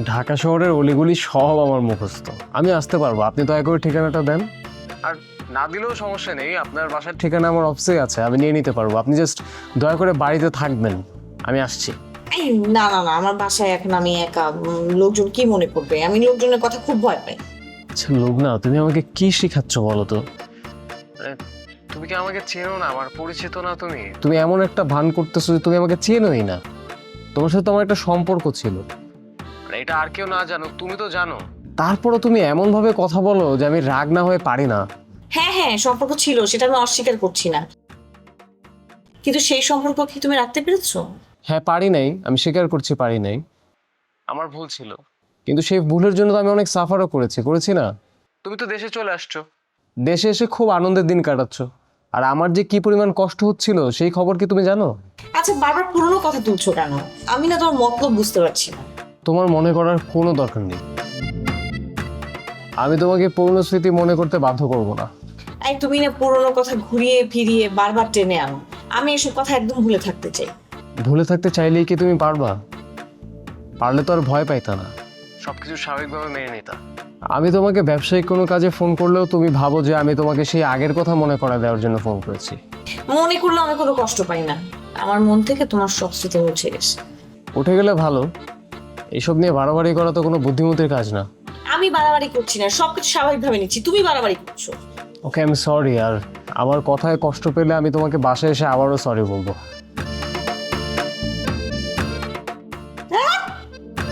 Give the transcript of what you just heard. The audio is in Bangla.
ঢাকা শহরের অলিগলি সব আমার মুখস্থ, আমি আসতে পারবো। আপনি দয়া করে ঠিকানাটা দেন, আর না দিলেও সমস্যা নেই। আপনার বাসার ঠিকানা আমার অফিসে আছে, আমি নিয়ে নিতে পারবো। আপনি জাস্ট দয়া করে বাড়িতে থাকবেন, আমি আসছি। এই, না না না, আমার বাসায় এখন আমি একা। লোকজন কি মনে করবে? আমি লোকজনের কথা খুব ভয় পাই। আচ্ছা লোক না, তুমি আমাকে কি শেখাচ্ছ বলো তো? তুমি কি আমাকে চেনো না? আমার পরিচিত না তুমি? তুমি এমন একটা ভান করতেছো যে তুমি আমাকে চেনোই না। তোমার সাথে তো আমার একটা সম্পর্ক ছিল, এটা আর কেউ না জানো, তুমি তো জানো। তারপরও তুমি এমন ভাবে কথা বলো যে আমি রাগ না হয়ে পারি না। হ্যাঁ হ্যাঁ, সম্পর্ক ছিল, সেটা আমি অস্বীকার করছি না, কিন্তু সেই সম্পর্ক কি তুমি রাখতে পেরেছো? হ্যাঁ পারি নাই, আমি স্বীকার করছি পারি নাই, আমার ভুল ছিল। কিন্তু সেই ভুলের জন্য তো আমি অনেক সাফারও করেছি না? তুমি তো দেশে চলে আসছো, দেশে এসে খুব আনন্দের দিন কাটাচ্ছ, আর আমার যে কি পরিমাণ কষ্ট হচ্ছিল সেই খবর কি তুমি জানো? আচ্ছা, বারবার পুরনো কথা তুলছো কেন? আমি না তোমার মতলব বুঝতে পারছি না। তোমার মনে করার কোনো দরকার নেই, আমি তোমাকে পুরনো স্মৃতি মনে করতে বাধ্য করব না। এই, তুমি না পুরনো কথা ঘুরিয়ে ফিরিয়ে বারবার টেনে আনো। আমি এসব কথা একদম ভুলে থাকতে চাই। ভুলে থাকতে চাইলেই কি তুমি পারবা? পারলে তো আর ভয় পাইতা না, সবকিছু স্বাভাবিকভাবে মেনে নিতা। আমি তোমাকে ব্যবসায়িক কোনো কাজে ফোন করলেও তুমি ভাবো যে আমি তোমাকে সেই আগের কথা মনে করা দেওয়ার জন্য ফোন করেছি। মনে করলে আমি কোনো কষ্ট পাই না, আমার মন থেকে তোমার সব স্মৃতি মুছে গেছে। উঠে গেলে ভালো, এসব নিয়ে বাড়াবাড়ি করা তো কোনো বুদ্ধিমতির কাজ না। আমি বাড়াবাড়ি করছি না, সবকিছু স্বাভাবিকভাবে নিচ্ছি, তুমি বাড়াবাড়ি করছো। ওকে, আমি সরি। আর আমার কথায় কষ্ট পেলে আমি তোমাকে বাসায় এসে আবারও সরি বলবো।